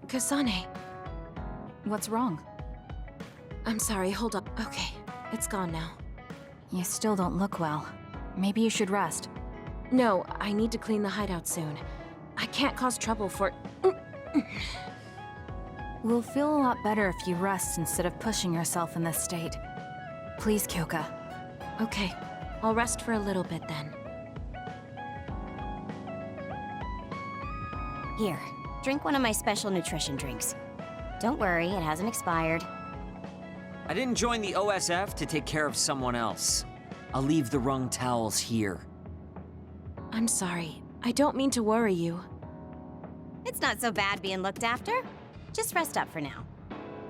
Kasane. What's wrong? I'm sorry, hold up. Okay, it's gone now. You still don't look well. Maybe you should rest. No, I need to clean the hideout soon. I can't cause trouble for... We'll feel a lot better if you rest instead of pushing yourself in this state. Please, Kyoka. Okay, I'll rest for a little bit then. Here, drink one of my special nutrition drinks. Don't worry, it hasn't expired. I didn't join the OSF to take care of someone else. I'll leave the wrung towels here. I'm sorry. I don't mean to worry you. It's not so bad being looked after. Just rest up for now.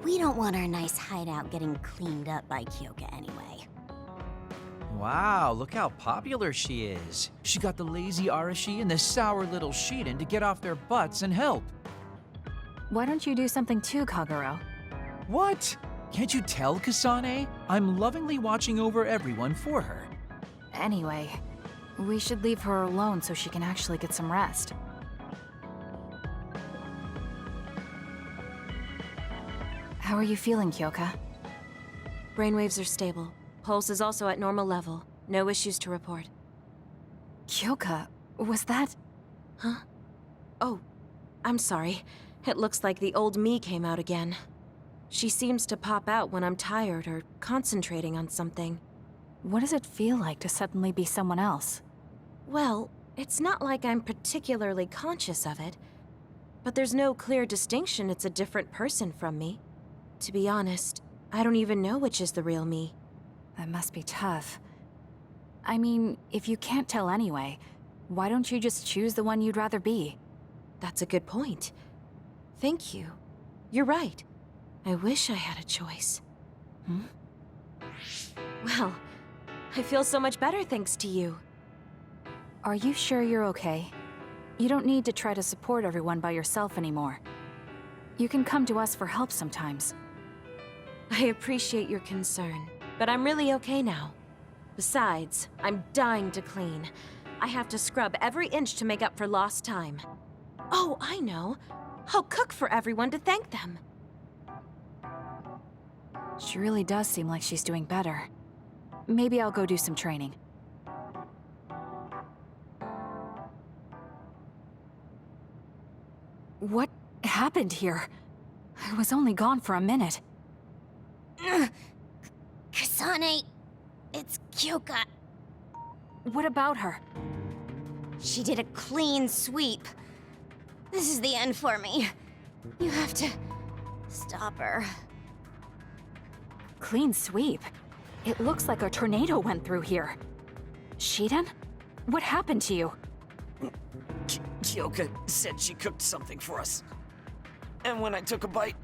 We don't want our nice hideout getting cleaned up by Kyoka anyway. Wow, look how popular she is. She got the lazy Arashi and the sour little Shiden to get off their butts and help. Why don't you do something too, Kagero? What? Can't you tell, Kasane? I'm lovingly watching over everyone for her. Anyway, we should leave her alone so she can actually get some rest. How are you feeling, Kyoka? Brainwaves are stable. Pulse is also at normal level. No issues to report. Kyoka, was that... Huh? Oh, I'm sorry. It looks like the old me came out again. She seems to pop out when I'm tired or concentrating on something. What does it feel like to suddenly be someone else? Well, it's not like I'm particularly conscious of it. But there's no clear distinction it's a different person from me. To be honest, I don't even know which is the real me. That must be tough. I mean, if you can't tell anyway, why don't you just choose the one you'd rather be? That's a good point. Thank you. You're right. I wish I had a choice. Well, I feel so much better thanks to you. Are you sure you're okay? You don't need to try to support everyone by yourself anymore. You can come to us for help sometimes. I appreciate your concern, but I'm really okay now. Besides, I'm dying to clean. I have to scrub every inch to make up for lost time. Oh, I know. I'll cook for everyone to thank them. She really does seem like she's doing better. Maybe I'll go do some training. What happened here? I was only gone for a minute. Kasane, it's Kyoka. What about her? She did a clean sweep. This is the end for me. You have to stop her. Clean sweep? It looks like a tornado went through here. Shiden? What happened to you? Kyoka said she cooked something for us. And when I took a bite,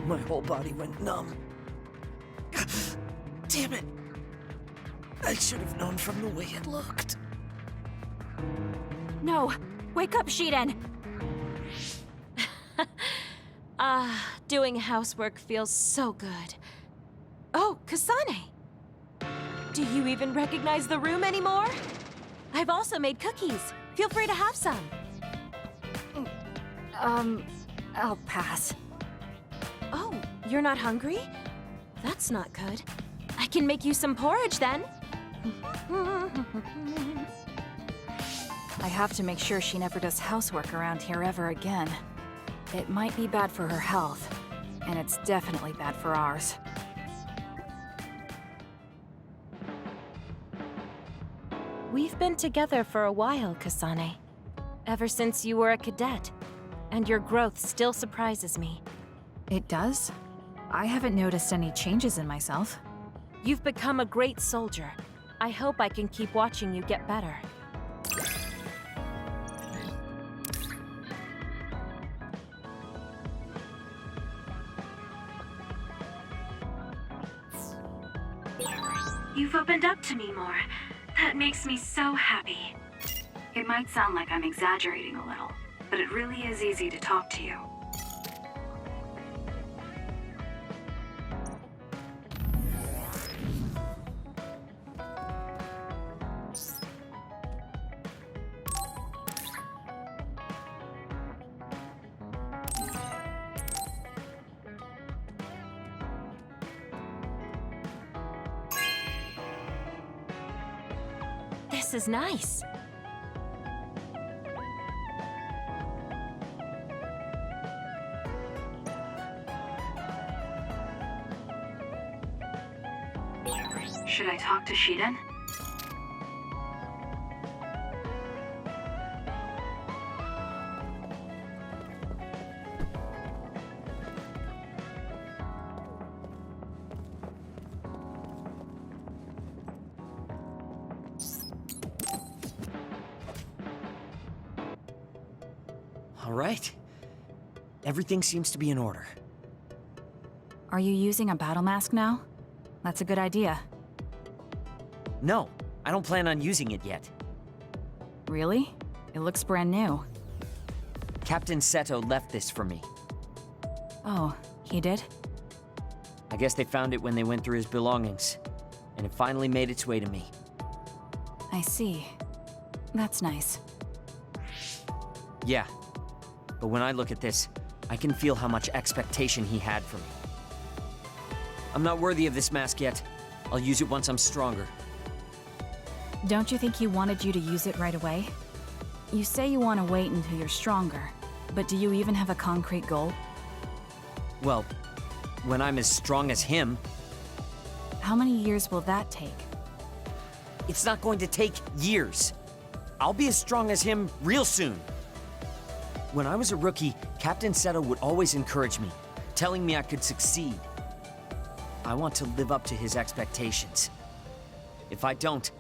my whole body went numb. Damn it. I should have known from the way it looked. No! Wake up, Shiden! Doing housework feels so good. Oh, Kasane! Do you even recognize the room anymore? I've also made cookies. Feel free to have some. I'll pass. Oh, you're not hungry? That's not good. I can make you some porridge then. I have to make sure she never does housework around here ever again. It might be bad for her health, and it's definitely bad for ours. We've been together for a while, Kasane. Ever since you were a cadet. And your growth still surprises me. It does? I haven't noticed any changes in myself. You've become a great soldier. I hope I can keep watching you get better. You've opened up to me more. That makes me so happy. It might sound like I'm exaggerating a little, but it really is easy to talk to you. This is nice. Should I talk to Shiden? All right. Everything seems to be in order. Are you using a battle mask now? That's a good idea. No, I don't plan on using it yet. Really? It looks brand new. Captain Seto left this for me. Oh, he did? I guess they found it when they went through his belongings, and it finally made its way to me. I see. That's nice. Yeah, but when I look at this, I can feel how much expectation he had for me. I'm not worthy of this mask yet. I'll use it once I'm stronger. Don't you think he wanted you to use it right away? You say you want to wait until you're stronger, but do you even have a concrete goal? Well, when I'm as strong as him, How many years will that take? it's not going to take years. I'll be as strong as him real soon. When I was a rookie, Captain Seto would always encourage me, telling me I could succeed. I want to live up to his expectations. If I don't,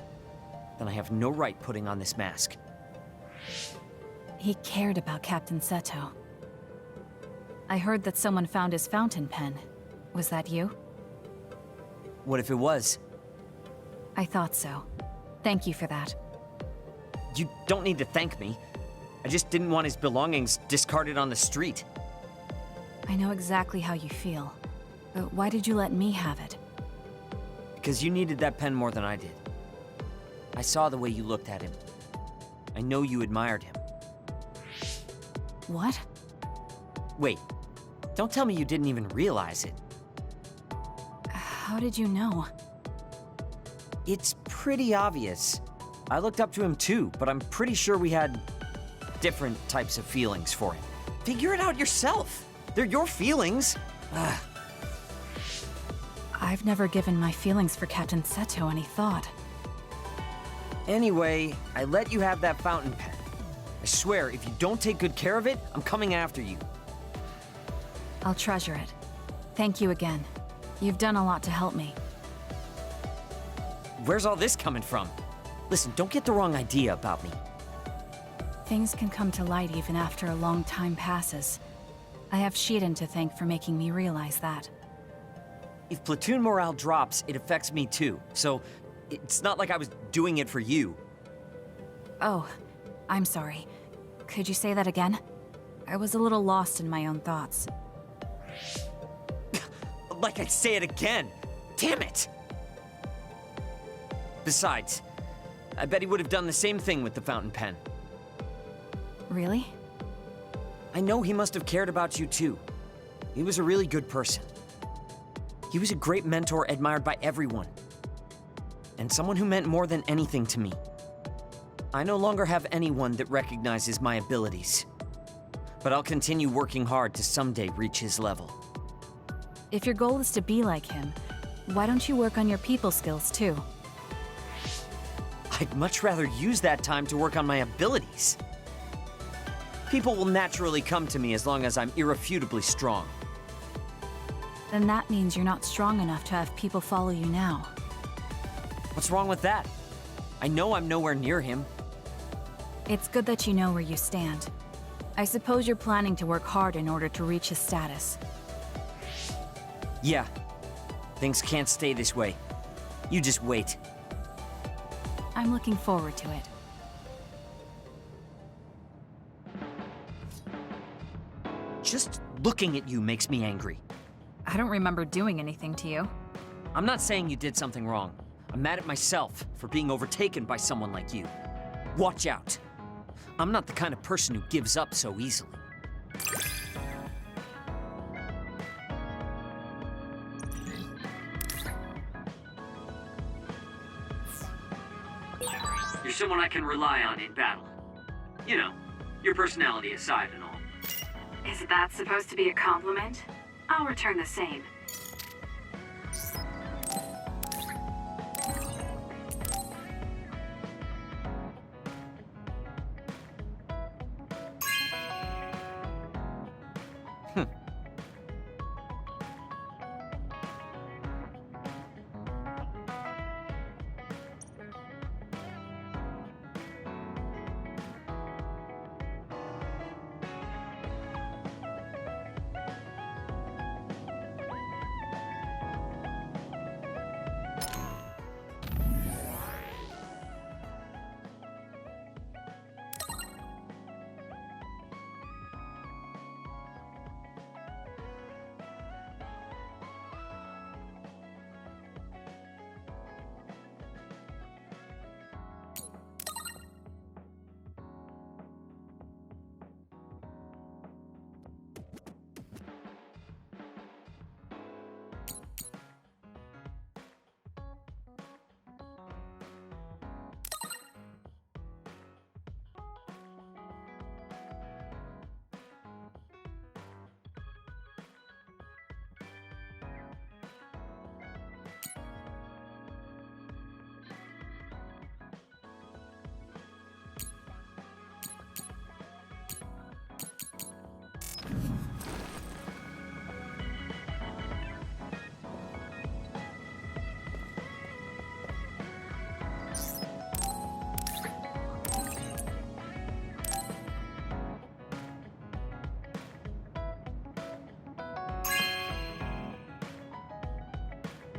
then I have no right putting on this mask. He cared about Captain Seto. I heard that someone found his fountain pen. Was that you? What if it was? I thought so. Thank you for that. You don't need to thank me. I just didn't want his belongings discarded on the street. I know exactly how you feel. But why did you let me have it? Because you needed that pen more than I did. I saw the way you looked at him. I know you admired him. What? Wait, don't tell me you didn't even realize it. How did you know? It's pretty obvious. I looked up to him too, but I'm pretty sure we had different types of feelings for him. Figure it out yourself. They're your feelings. I've never given my feelings for Captain Seto any thought. Anyway, I let you have that fountain pen. I swear, if you don't take good care of it, I'm coming after you. I'll treasure it. Thank you again. You've done a lot to help me. Where's all this coming from? Listen, don't get the wrong idea about me. Things can come to light even after a long time passes. I have Shiden to thank for making me realize that. If platoon morale drops, it affects me too. So, it's not like I was doing it for you. Oh, I'm sorry. Could you say that again? I was a little lost in my own thoughts. Like I'd say it again. Damn it! Besides, I bet he would have done the same thing with the fountain pen. Really? I know he must have cared about you too. He was a really good person. He was a great mentor admired by everyone. And someone who meant more than anything to me. I no longer have anyone that recognizes my abilities. But I'll continue working hard to someday reach his level. If your goal is to be like him, why don't you work on your people skills too? I'd much rather use that time to work on my abilities. People will naturally come to me as long as I'm irrefutably strong. Then that means you're not strong enough to have people follow you now. What's wrong with that? I know I'm nowhere near him. It's good that you know where you stand. I suppose you're planning to work hard in order to reach his status. Yeah. Things can't stay this way. You just wait. I'm looking forward to it. Just looking at you makes me angry. I don't remember doing anything to you. I'm not saying you did something wrong. I'm mad at myself for being overtaken by someone like you. Watch out. I'm not the kind of person who gives up so easily. You're someone I can rely on in battle. You know, your personality aside and all. Is that supposed to be a compliment? I'll return the same.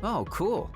Oh, cool.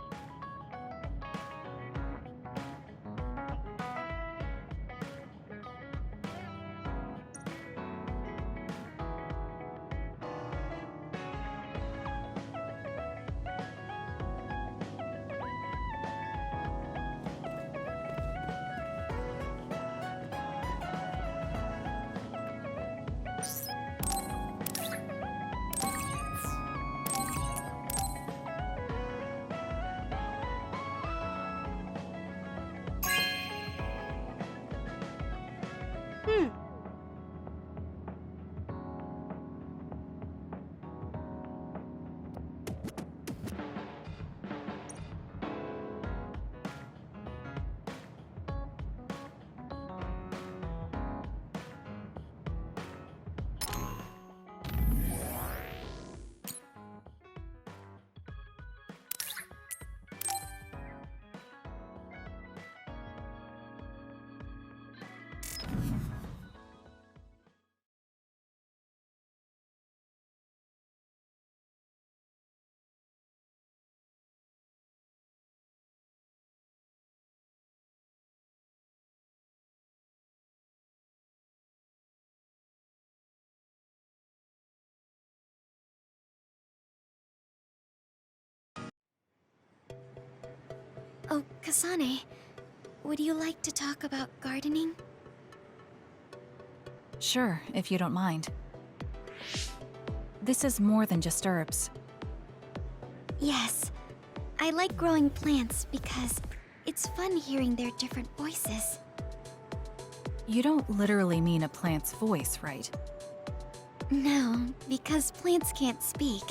Oh, Kasane, would you like to talk about gardening? Sure, if you don't mind. This is more than just herbs. Yes. I like growing plants because it's fun hearing their different voices. You don't literally mean a plant's voice, right? No, because plants can't speak.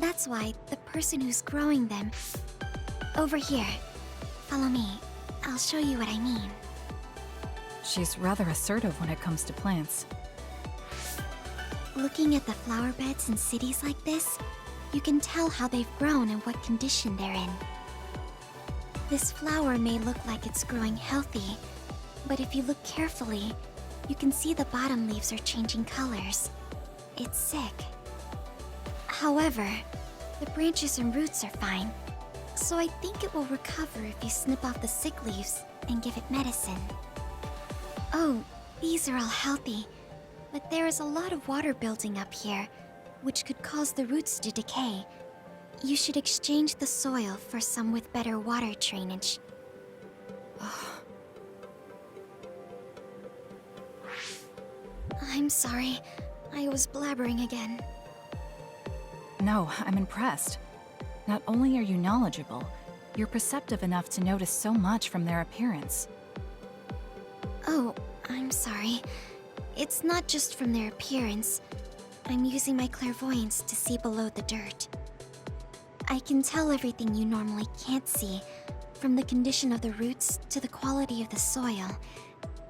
That's why the person who's growing them... Over here. Follow me. I'll show you what I mean. She's rather assertive when it comes to plants. Looking at the flower beds in cities like this, you can tell how they've grown and what condition they're in. This flower may look like it's growing healthy, but if you look carefully, you can see the bottom leaves are changing colors. It's sick. However, the branches and roots are fine, so I think it will recover if you snip off the sick leaves and give it medicine. Oh, these are all healthy, but there is a lot of water building up here, which could cause the roots to decay. You should exchange the soil for some with better water drainage. I'm sorry. I was blabbering again. No, I'm impressed. Not only are you knowledgeable, you're perceptive enough to notice so much from their appearance. Oh, I'm sorry. It's not just from their appearance. I'm using my clairvoyance to see below the dirt. I can tell everything you normally can't see, from the condition of the roots to the quality of the soil.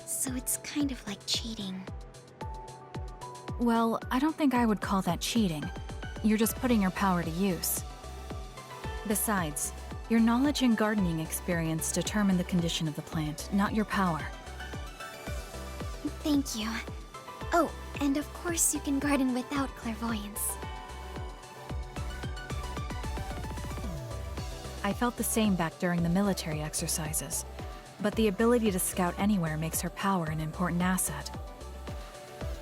So it's kind of like cheating. Well, I don't think I would call that cheating. You're just putting your power to use. Besides, your knowledge and gardening experience determine the condition of the plant, not your power. Thank you. Oh, and of course you can garden without clairvoyance. I felt the same back during the military exercises, but the ability to scout anywhere makes her power an important asset.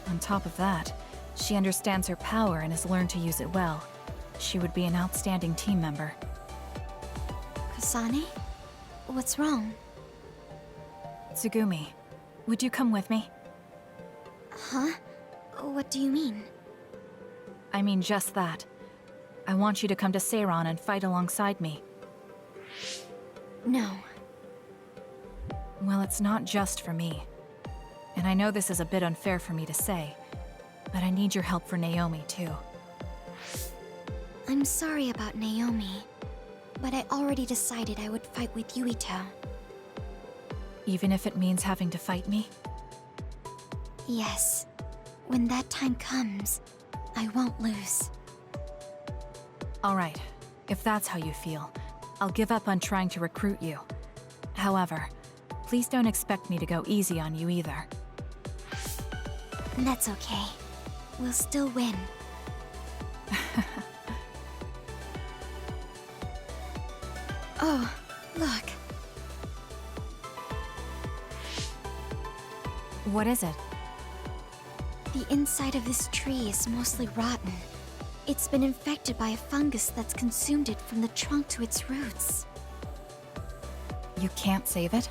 On top of that, she understands her power and has learned to use it well. She would be an outstanding team member. Kasane? What's wrong? Tsugumi, would you come with me? Huh? What do you mean? I mean just that. I want you to come to Seiran and fight alongside me. No. Well, it's not just for me. And I know this is a bit unfair for me to say, but I need your help for Naomi, too. I'm sorry about Naomi, but I already decided I would fight with Yuito. Even if it means having to fight me? Yes. When that time comes, I won't lose. All right, if that's how you feel, I'll give up on trying to recruit you. However, please don't expect me to go easy on you either. That's okay. We'll still win. Oh, look. What is it? The inside of this tree is mostly rotten. It's been infected by a fungus that's consumed it from the trunk to its roots. You can't save it?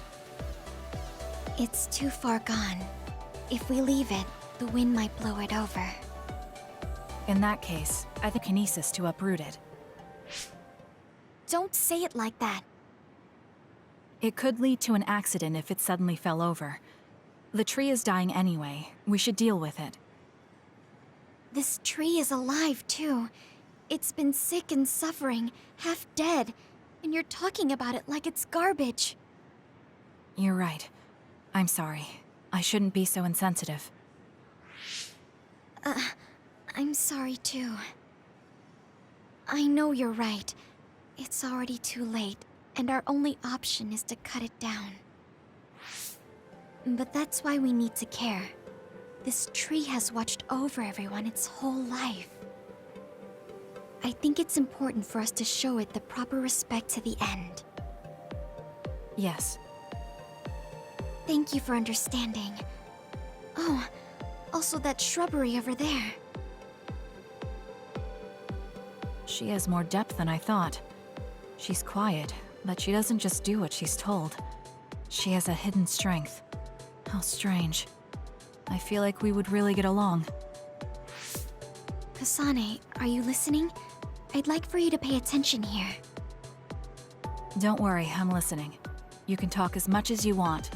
It's too far gone. If we leave it, the wind might blow it over. In that case, I think kinesis to uproot it. Don't say it like that. It could lead to an accident if it suddenly fell over. The tree is dying anyway. We should deal with it. This tree is alive, too. It's been sick and suffering, half dead, and you're talking about it like it's garbage. You're right. I'm sorry. I shouldn't be so insensitive. I'm sorry, too. I know you're right. It's already too late, and our only option is to cut it down. But that's why we need to care. This tree has watched over everyone its whole life. I think it's important for us to show it the proper respect to the end. Yes. Thank you for understanding. Oh, also that shrubbery over there. She has more depth than I thought. She's quiet, but she doesn't just do what she's told. She has a hidden strength. How strange. I feel like we would really get along. Kasane, are you listening? I'd like for you to pay attention here. Don't worry, I'm listening. You can talk as much as you want.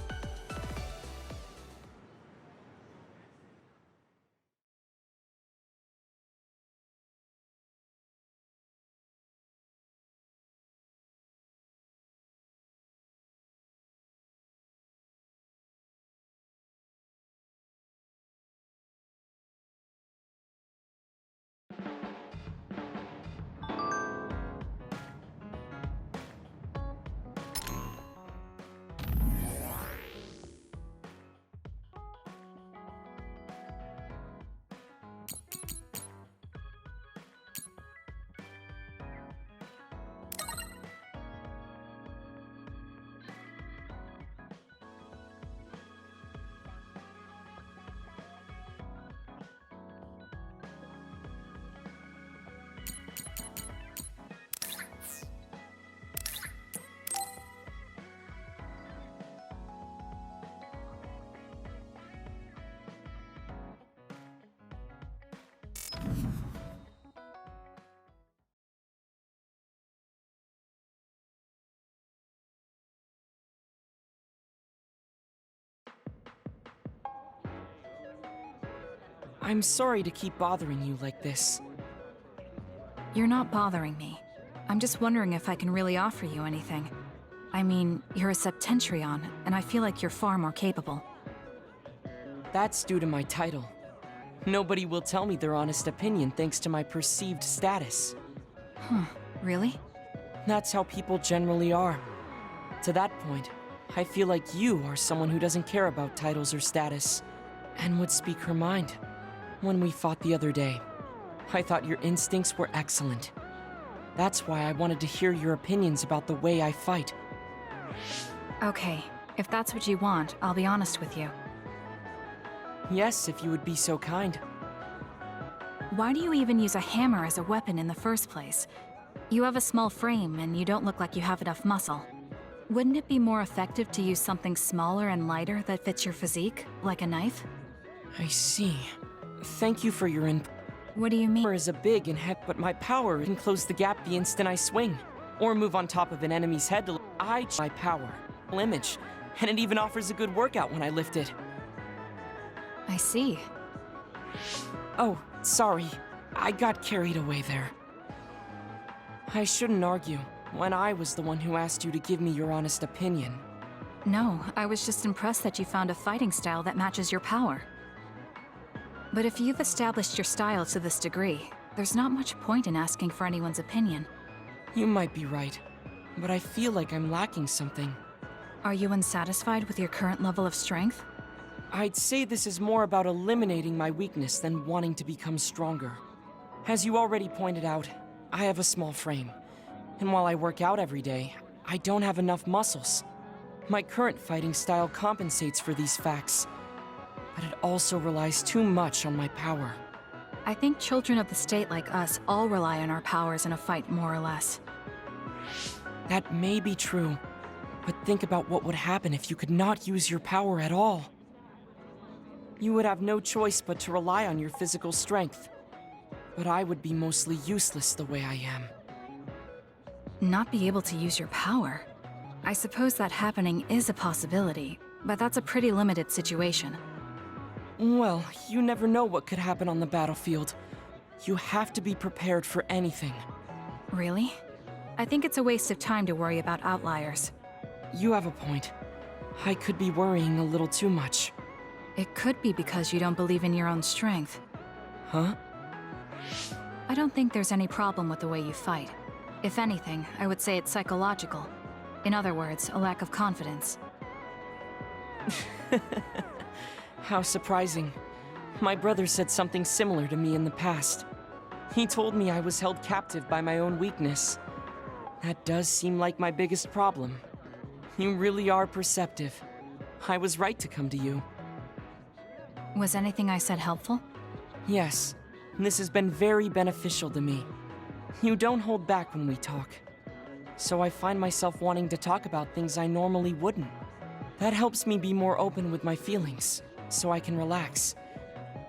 I'm sorry to keep bothering you like this. You're not bothering me. I'm just wondering if I can really offer you anything. I mean, you're a Septentrion, and I feel like you're far more capable. That's due to my title. Nobody will tell me their honest opinion thanks to my perceived status. Really? That's how people generally are. To that point, I feel like you are someone who doesn't care about titles or status, and would speak her mind. When we fought the other day, I thought your instincts were excellent. That's why I wanted to hear your opinions about the way I fight. Okay, if that's what you want, I'll be honest with you. Yes, if you would be so kind. Why do you even use a hammer as a weapon in the first place? You have a small frame, and you don't look like you have enough muscle. Wouldn't it be more effective to use something smaller and lighter that fits your physique, like a knife? I see. Thank you for your input. What do you mean? Is a big and heavy, but my power can close the gap the instant I swing, or move on top of an enemy's head to my power, image, and it even offers a good workout when I lift it. I see. Oh, sorry. I got carried away there. I shouldn't argue, when I was the one who asked you to give me your honest opinion. No, I was just impressed that you found a fighting style that matches your power. But if you've established your style to this degree, there's not much point in asking for anyone's opinion. You might be right, but I feel like I'm lacking something. Are you unsatisfied with your current level of strength? I'd say this is more about eliminating my weakness than wanting to become stronger. As you already pointed out, I have a small frame, and while I work out every day, I don't have enough muscles. My current fighting style compensates for these facts, but it also relies too much on my power. I think children of the state like us all rely on our powers in a fight, more or less. That may be true, but think about what would happen if you could not use your power at all. You would have no choice but to rely on your physical strength. But I would be mostly useless the way I am. Not be able to use your power? I suppose that happening is a possibility, but that's a pretty limited situation. Well, you never know what could happen on the battlefield. You have to be prepared for anything. Really? I think it's a waste of time to worry about outliers. You have a point. I could be worrying a little too much. It could be because you don't believe in your own strength. Huh? I don't think there's any problem with the way you fight. If anything, I would say it's psychological. In other words, a lack of confidence. How surprising. My brother said something similar to me in the past. He told me I was held captive by my own weakness. That does seem like my biggest problem. You really are perceptive. I was right to come to you. Was anything I said helpful? Yes, this has been very beneficial to me. You don't hold back when we talk. So I find myself wanting to talk about things I normally wouldn't. That helps me be more open with my feelings, so I can relax.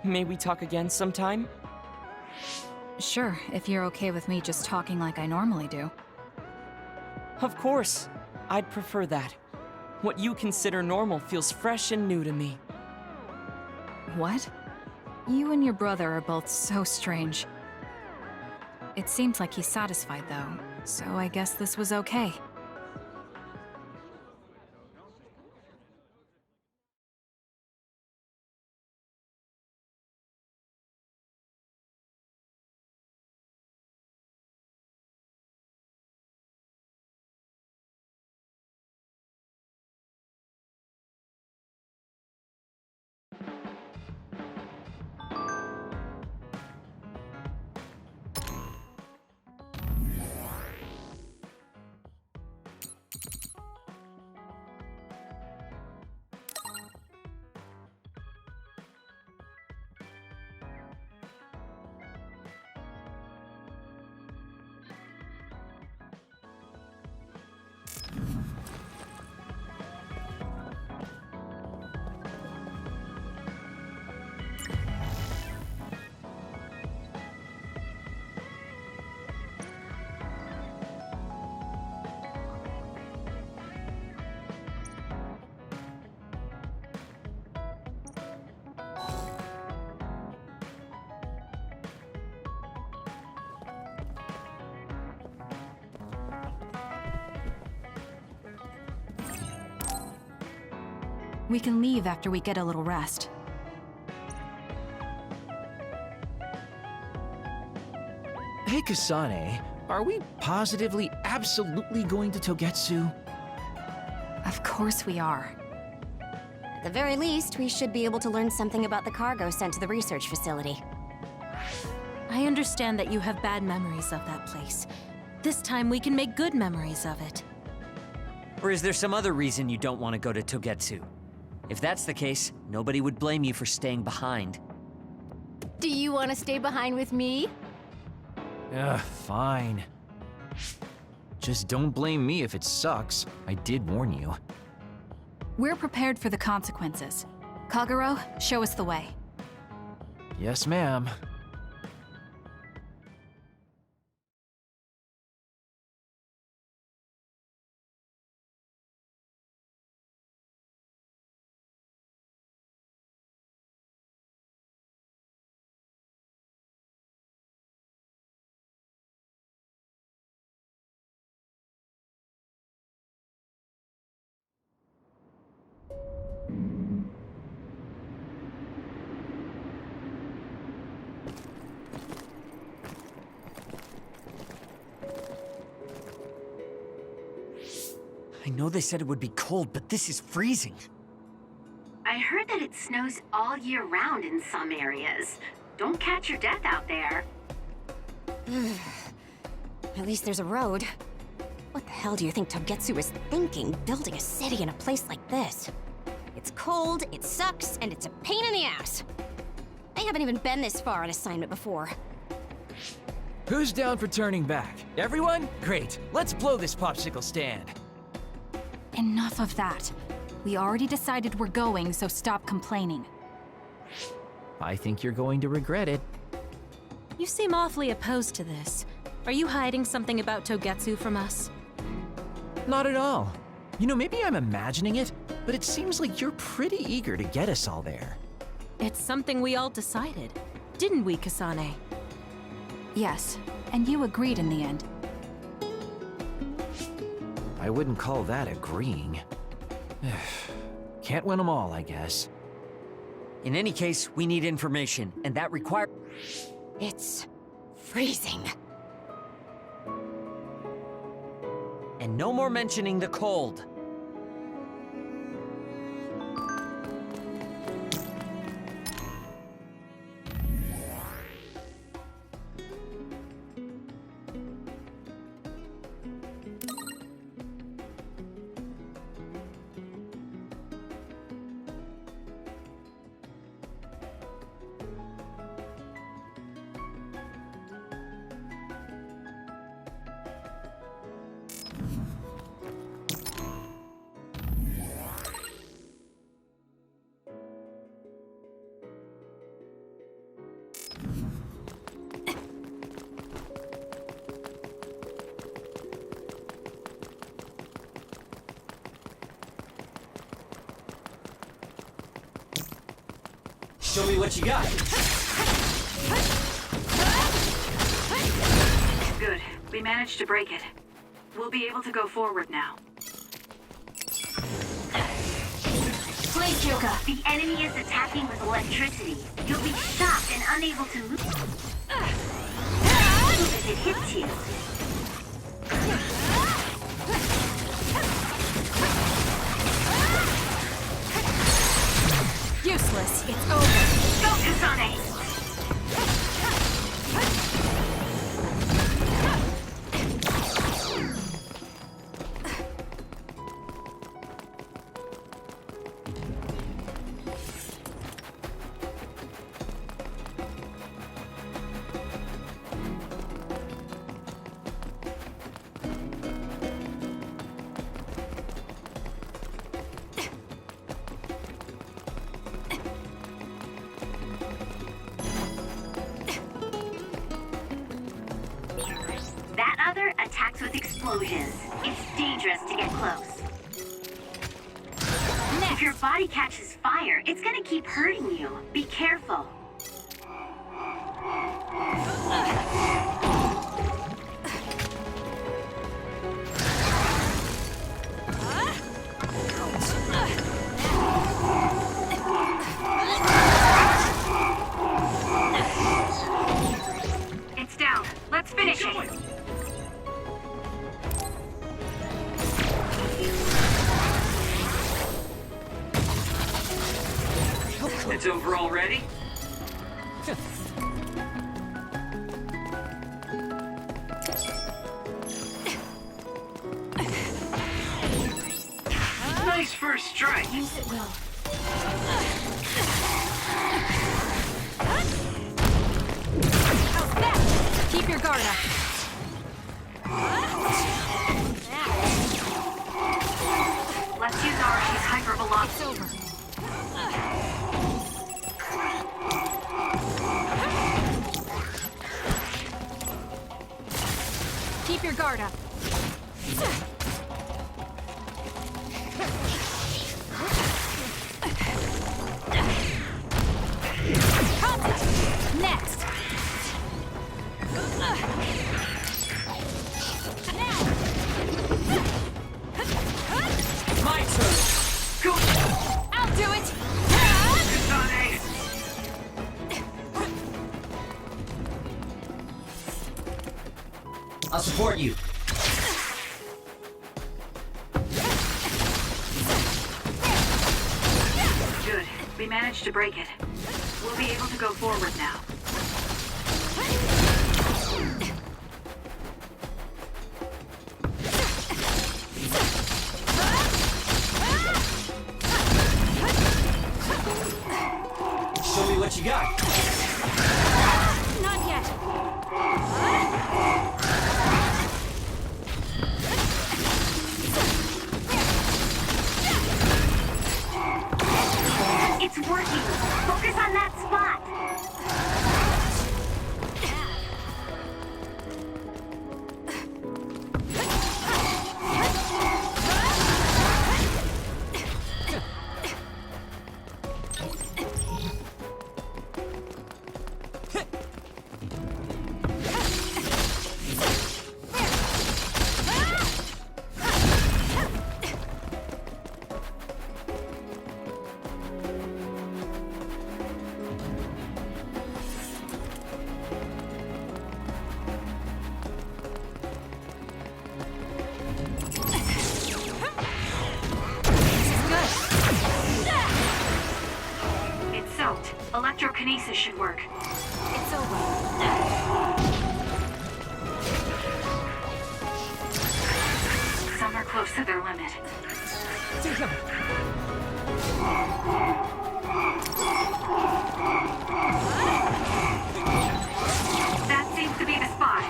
May we talk again sometime? Sure, if you're okay with me just talking like I normally do. Of course. I'd prefer that. What you consider normal feels fresh and new to me. What? You and your brother are both so strange. It seems like he's satisfied, though, so I guess this was okay. We can leave after we get a little rest. Hey, Kasane, are we positively, absolutely going to Togetsu? Of course we are. At the very least, we should be able to learn something about the cargo sent to the research facility. I understand that you have bad memories of that place. This time we can make good memories of it. Or is there some other reason you don't want to go to Togetsu? If that's the case, nobody would blame you for staying behind. Do you want to stay behind with me? Ugh, fine. Just don't blame me if it sucks. I did warn you. We're prepared for the consequences. Kagero, show us the way. Yes, ma'am. I know they said it would be cold, but this is freezing. I heard that it snows all year round in some areas. Don't catch your death out there. At least there's a road. What the hell do you think Togetsu is thinking, building a city in a place like this? It's cold, it sucks, and it's a pain in the ass. They haven't even been this far on assignment before. Who's down for turning back? Everyone? Great. Let's blow this popsicle stand. Enough of that. We already decided we're going, so stop complaining. I think you're going to regret it. You seem awfully opposed to this. Are you hiding something about Togetsu from us? Not at all. You know, maybe I'm imagining it, but it seems like you're pretty eager to get us all there. It's something we all decided. Didn't we, Kasane? Yes, and you agreed in the end. I wouldn't call that agreeing. Can't win them all, I guess. In any case, we need information, and that requires... It's freezing. And no more mentioning the cold. Show me what you got. Good. We managed to break it. We'll be able to go forward now. Play, Kyoka. The enemy is attacking with electricity. You'll be shocked and unable to move. If it hits you. Useless. It's over. Go, Kasane! That other attacks with explosions. It's dangerous to get close. If your body catches fire, it's gonna keep hurting you. Be careful. It's over already? Nice first strike. Use it well. How's that? Keep your guard up. Let's use Archie's hypervelocity. It's over. Keep your guard up. Next. My turn! Go! I'll do it. Kasane! I'll support you. Good. We managed to break it. We'll be able to go forward now. Show me what you got. Not yet. It's working. Focus on that spot. It's soaked. Electrokinesis should work. It's over. Some are close to their limit. That seems to be the spot.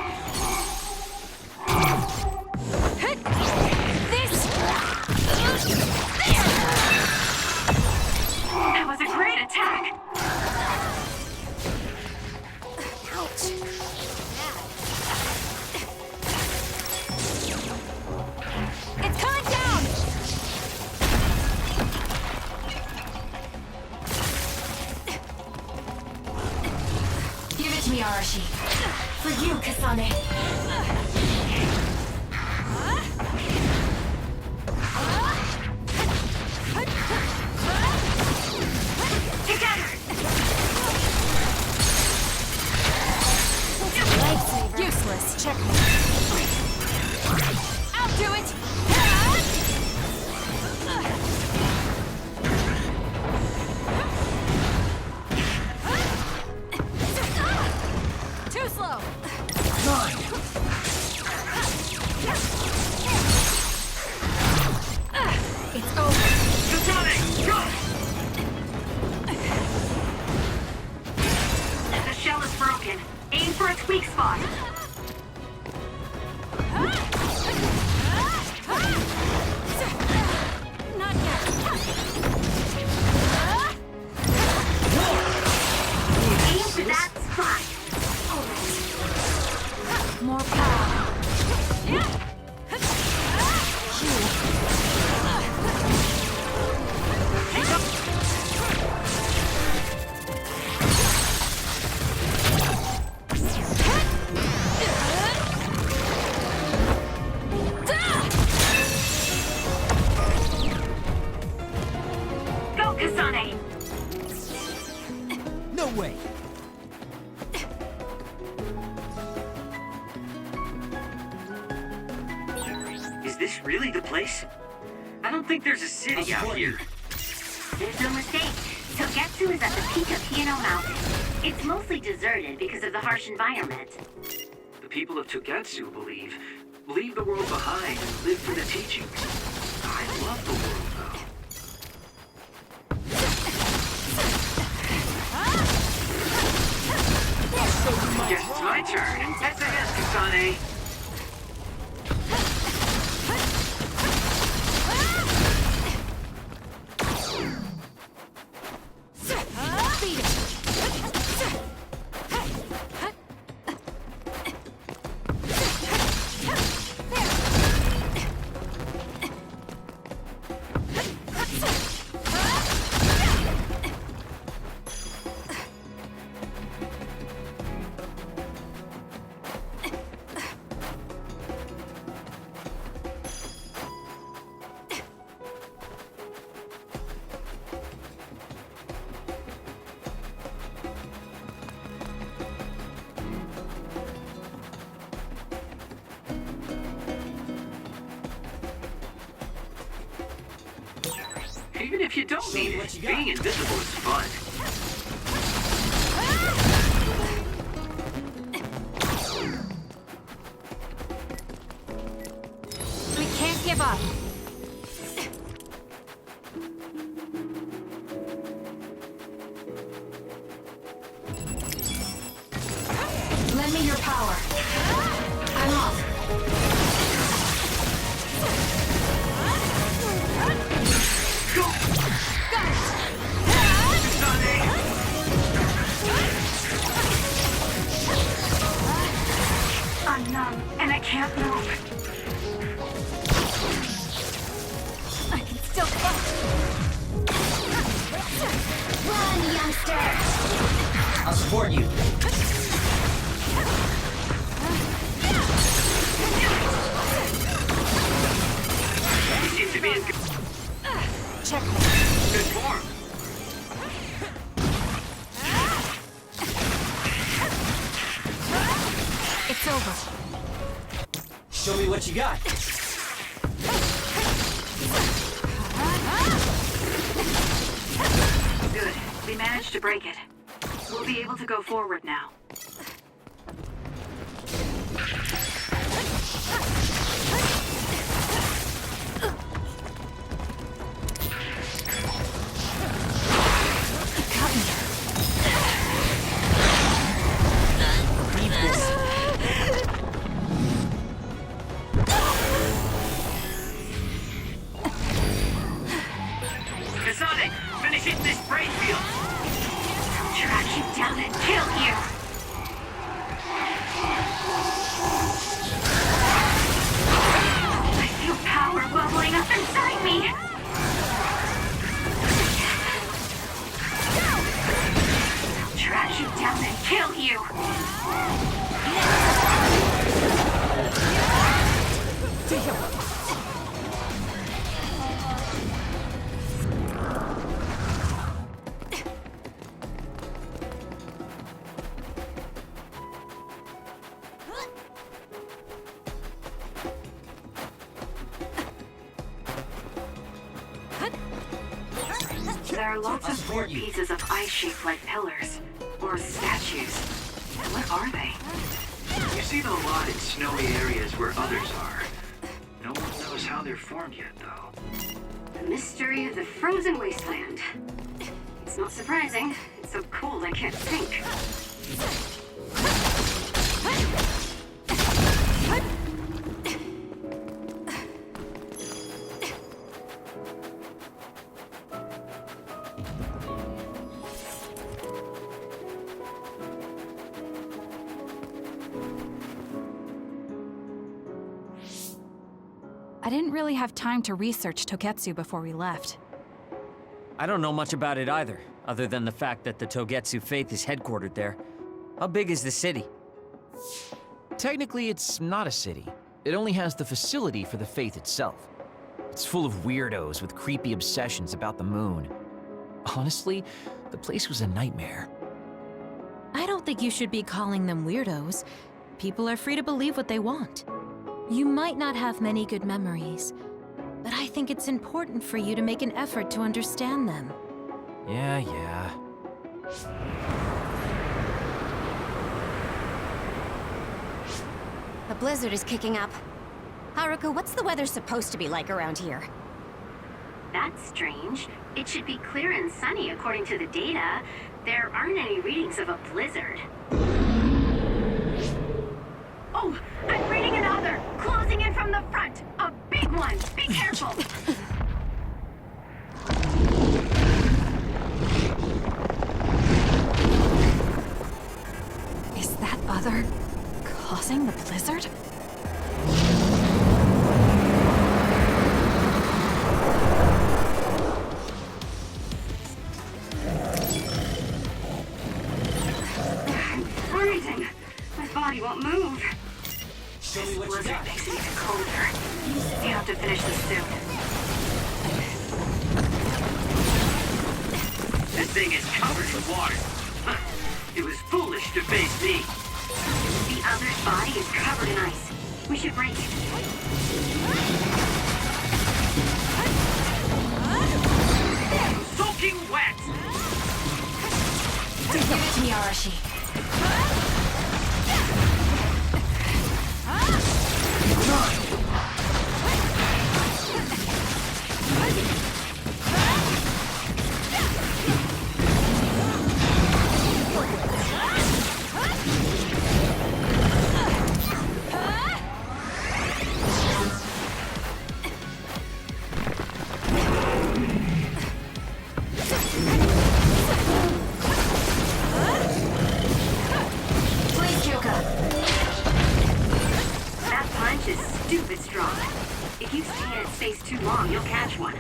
That was a great attack. It's coming down! Give it to me, Arashi. For you, Kasane. Useless. Checkmate. I'll do it! Too slow! It's over. Kasane! Go! The shell is broken. Aim for its weak spot. Not yet. Aim for that spot. More power. Go, Kasane! No way. Is this really the place? I don't think there's a city out here. There's no mistake. Togetsu is at the peak of Hino Mountain. It's mostly deserted because of the harsh environment. The people of Togetsu believe, leave the world behind and live for the teachings. I love the world, though. Guess it's my turn. That's ahead, Kasane. Even if you don't need it, being invisible is fun. We can't give up. Lend me your power. I'm off. I'm numb, and I can't move. I can still fight. Run, youngster! I'll support you. You seem to be in Check. good form. It's over. Show me what you got. Good. We managed to break it. We'll be able to go forward now. Kasane, finish hitting this brain field. Track you down and kill you! I feel power bubbling up inside me! I'll track you down and kill you! There are lots of weird pieces of ice shaped like pillars, or statues. What are they? You see them a lot in snowy areas where others are. No one knows how they're formed yet, though. The mystery of the frozen wasteland. It's not surprising. It's so cold I can't think. I didn't really have time to research Togetsu before we left. I don't know much about it either, other than the fact that the Togetsu faith is headquartered there. How big is the city? Technically, it's not a city. It only has the facility for the faith itself. It's full of weirdos with creepy obsessions about the moon. Honestly, the place was a nightmare. I don't think you should be calling them weirdos. People are free to believe what they want. You might not have many good memories, but I think it's important for you to make an effort to understand them. Yeah. The blizzard is kicking up. Haruka, what's the weather supposed to be like around here? That's strange. It should be clear and sunny according to the data. There aren't any readings of a blizzard. Oh, I'm reading another! Closing in from the front! A big one! Be careful! Is that other causing the blizzard? I'm freezing. My body won't move. This blizzard makes it even colder. We have to finish this soon. This thing is covered in water. Huh. It was foolish to face me. The other's body is covered in ice. We should break it. I'm soaking wet! Give it to me, Arashi. That punch is stupid strong. If you stay in its face too long, you'll catch one.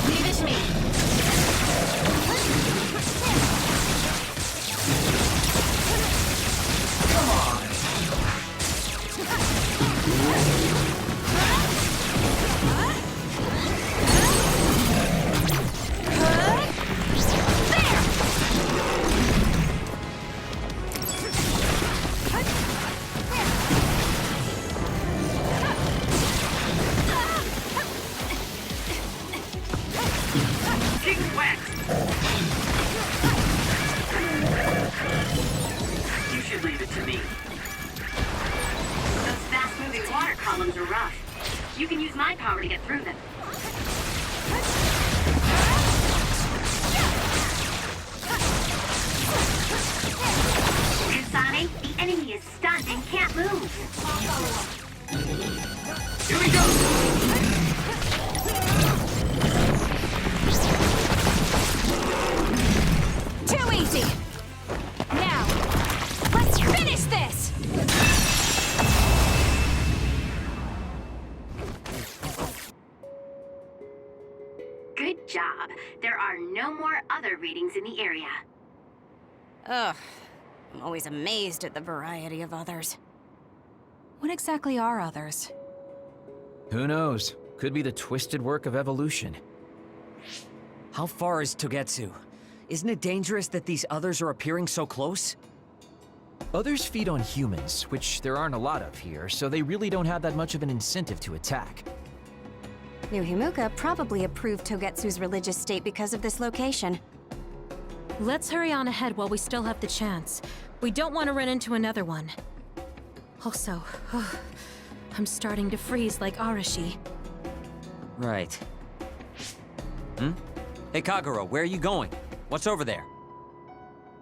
Leave it to me. Soaking wet! You should leave it to me. Those fast-moving water columns are rough. You can use my power to get through them. Kasane, the enemy is stunned and can't move. Here we go! Too easy! Now, let's finish this! Good job. There are no more other readings in the area. Ugh. I'm always amazed at the variety of others. What exactly are others? Who knows? Could be the twisted work of evolution. How far is Togetsu? Isn't it dangerous that these others are appearing so close? Others feed on humans, which there aren't a lot of here, so they really don't have that much of an incentive to attack. New Himuka probably approved Togetsu's religious state because of this location. Let's hurry on ahead while we still have the chance. We don't want to run into another one. Also, I'm starting to freeze like Arashi. Right. Hey Kagura, where are you going? What's over there?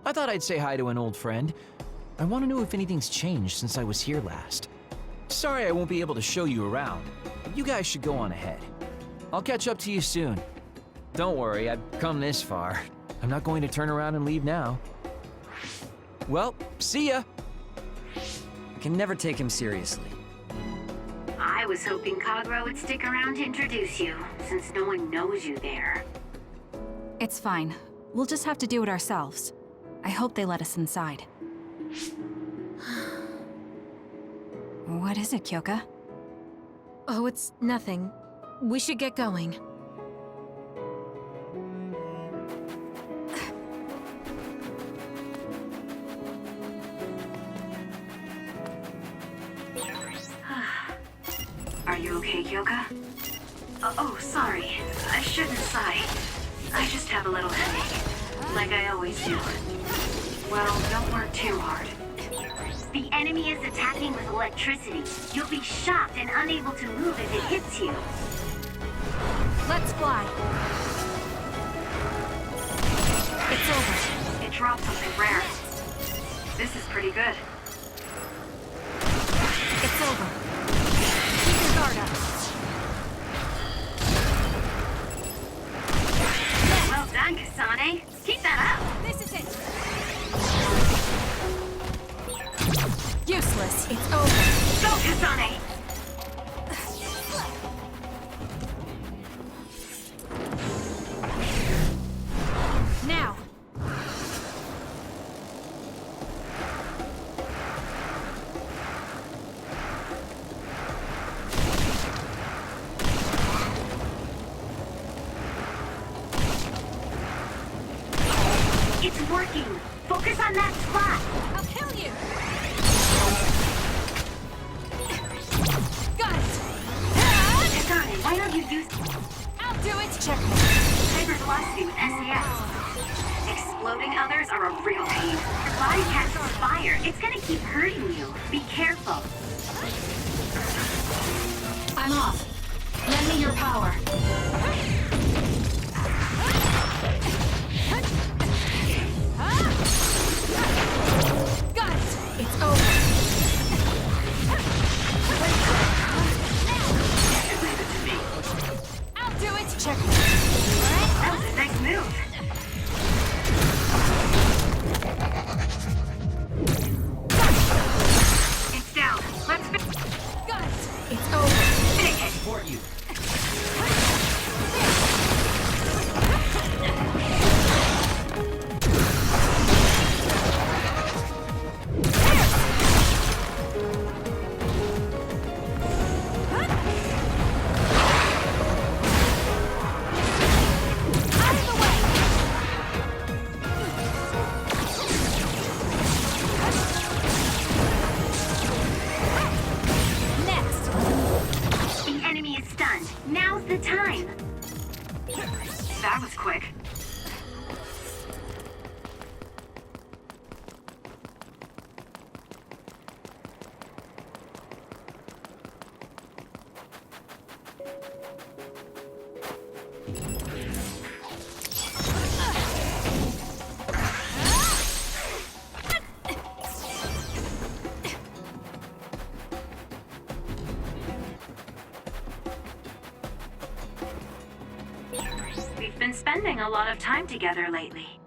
I thought I'd say hi to an old friend. I want to know if anything's changed since I was here last. Sorry I won't be able to show you around, but you guys should go on ahead. I'll catch up to you soon. Don't worry, I've come this far. I'm not going to turn around and leave now. Well, see ya! I can never take him seriously. I was hoping Kagura would stick around to introduce you, since no one knows you there. It's fine. We'll just have to do it ourselves. I hope they let us inside. What is it, Kyoka? Oh, it's nothing. We should get going. Are you okay, Kyoka? Oh, sorry. I shouldn't sigh. I just have a little headache. Like I always do. Well, don't work too hard. The enemy is attacking with electricity. You'll be shocked and unable to move if it hits you. Let's fly. It's over. It dropped something rare. This is pretty good. It's over. Keep your guard up. Well done, Kasane. Keep that up. This is it. Useless. It's over. Go, Kasane. Now. It's working. Focus on that spot. I'll kill you. Got it. Kasane, why don't you use I'll do it. Check. hyper velocity with SCS? Exploding others are a real pain. Your body catches fire. It's gonna keep hurting you. Be careful. I'm off. Lend me your power. Got it. It's over. Leave it to me. I'll do it. Check. That was a nice move. It's down. Let's Got it. It's over. Finish it. Support you. Out of the way. Next. The enemy is stunned. Now's the time. That was quick. We've been spending a lot of time together lately.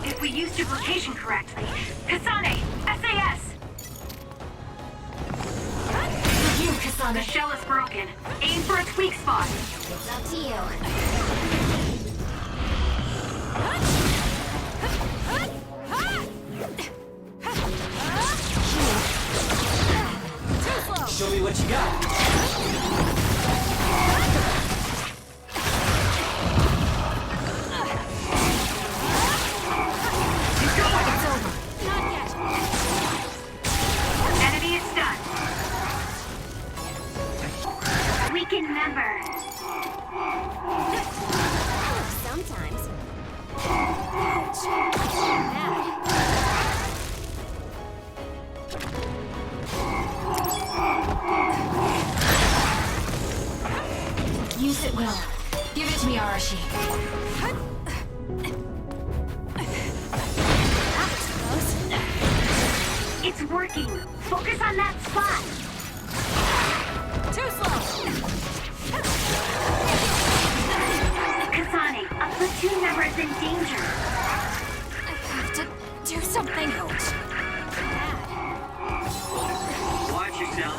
If we use duplication correctly, Kasane, SAS! You, Kasane. The shell is broken. Aim for its weak spot. It's up to you. Show me what you got. It's over. Not yet. Enemy is stunned. Weaken member. Sometimes. Ouch. Bad. Use it well. Give it to me, Arashi. That was close. It's working. Focus on that spot. Too slow. Kasane, a platoon member is in danger. I have to do something. Watch yourself.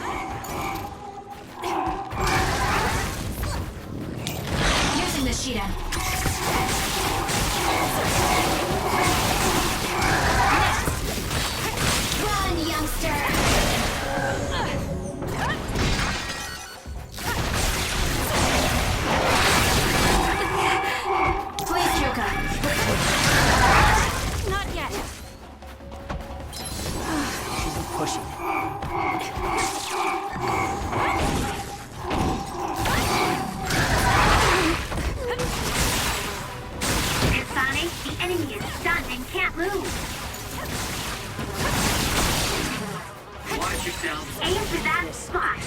Using the Shiden. Run, youngster. go. Aim for that spot.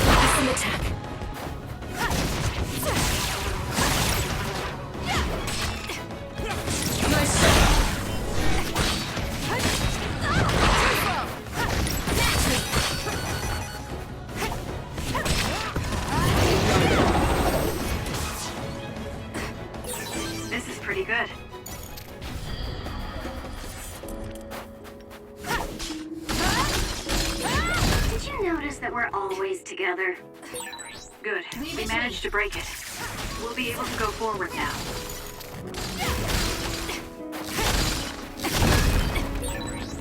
Awesome attack. Nice shot. This is pretty good. Did you notice that we're always together? Good. We managed to break it. We'll be able to go forward now.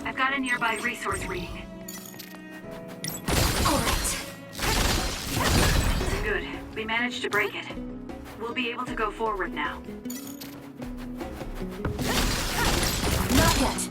I've got a nearby resource reading. All right. Good. We managed to break it. We'll be able to go forward now. Not yet.